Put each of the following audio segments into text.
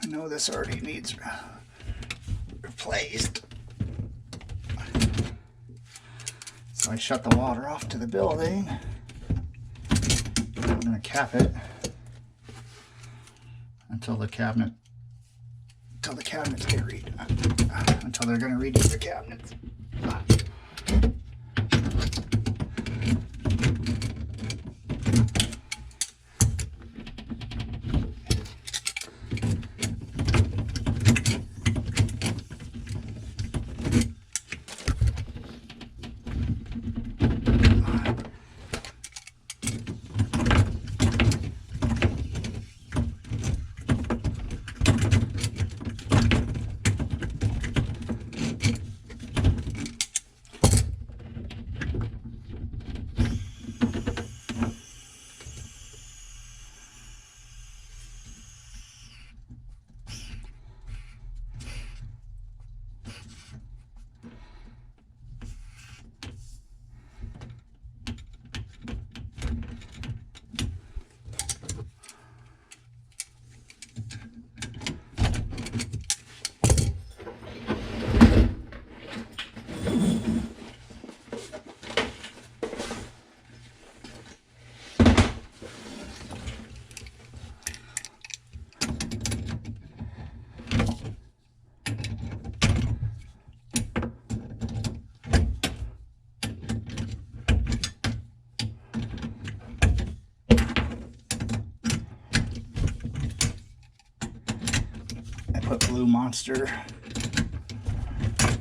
I know this already needs replaced. So I shut the water off to the building. I'm going to cap it until the cabinets get read, until they're going to redo the cabinets. Put Blue Monster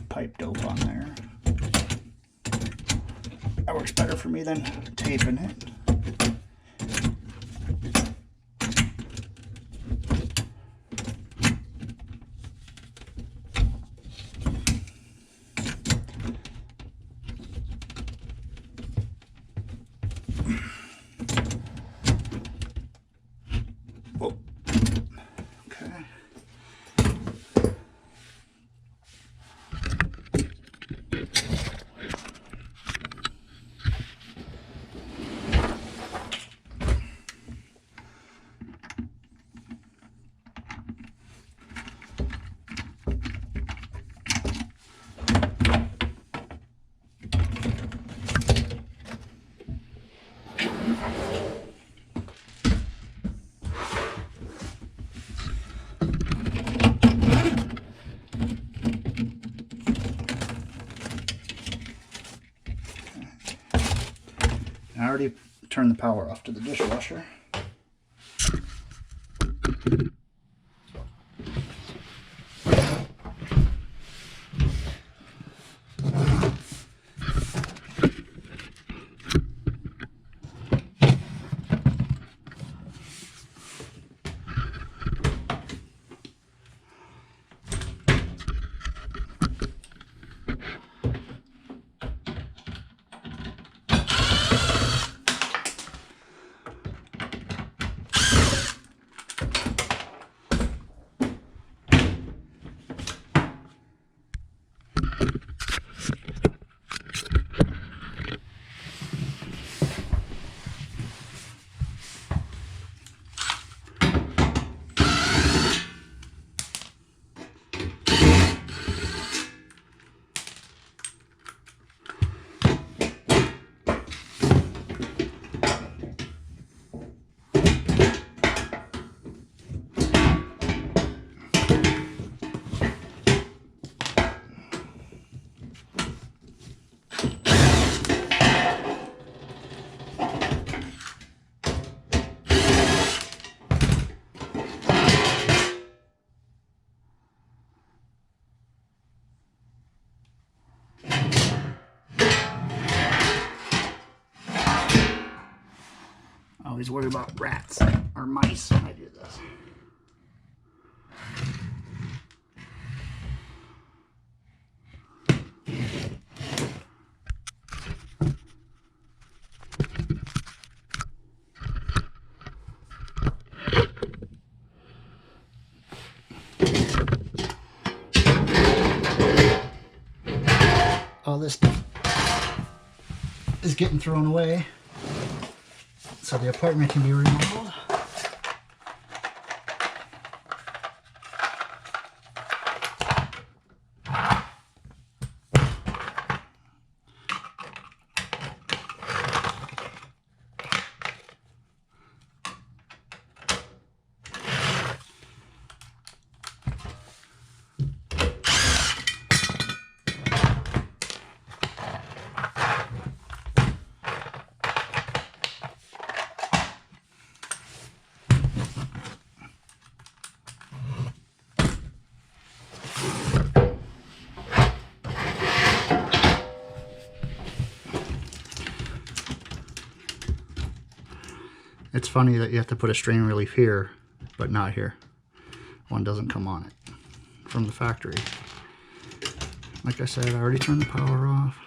pipe dope on there. That works better for me than taping it. I already turned the power off to the dishwasher. I always worry about rats or mice when I do this. All this stuff is getting thrown away so the apartment can be remodeled. It's funny that you have to put a strain relief here, but not here. One doesn't come on it from the factory. Like I said, I already turned the power off.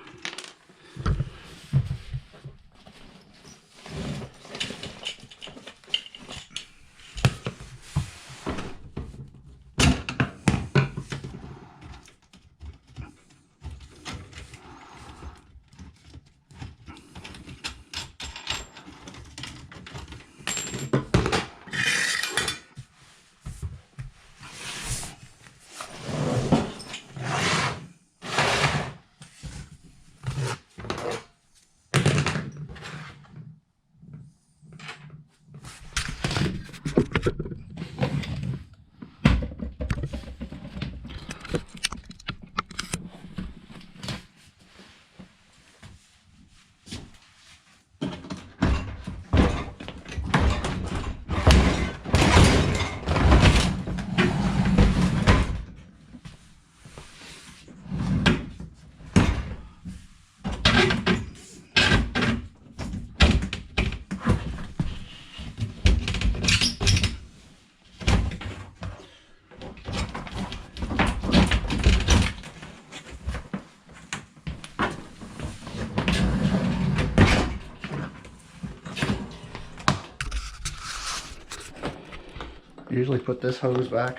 Usually put this hose back,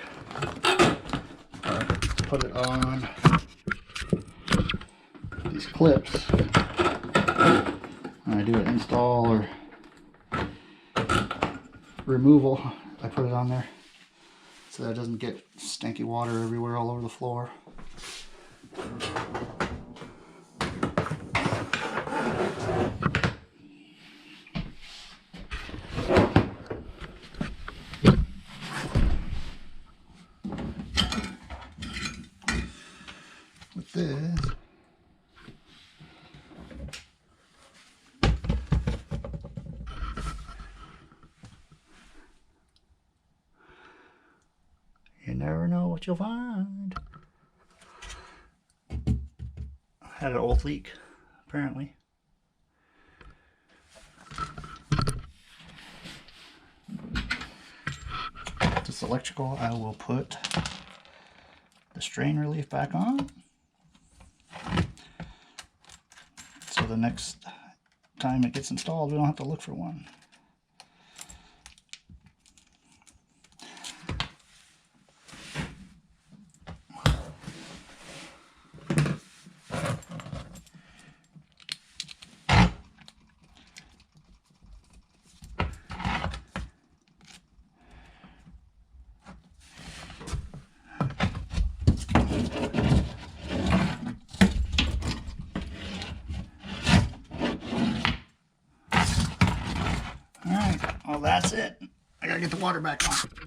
put it on these clips. When I do an install or removal, I put it on there so that it doesn't get stinky water everywhere all over the floor. With this, you never know what you'll find. Had an old leak, apparently. This electrical, I will put the strain relief back on. So the next time it gets installed, we don't have to look for one. Alright, well that's it. I gotta get the water back on.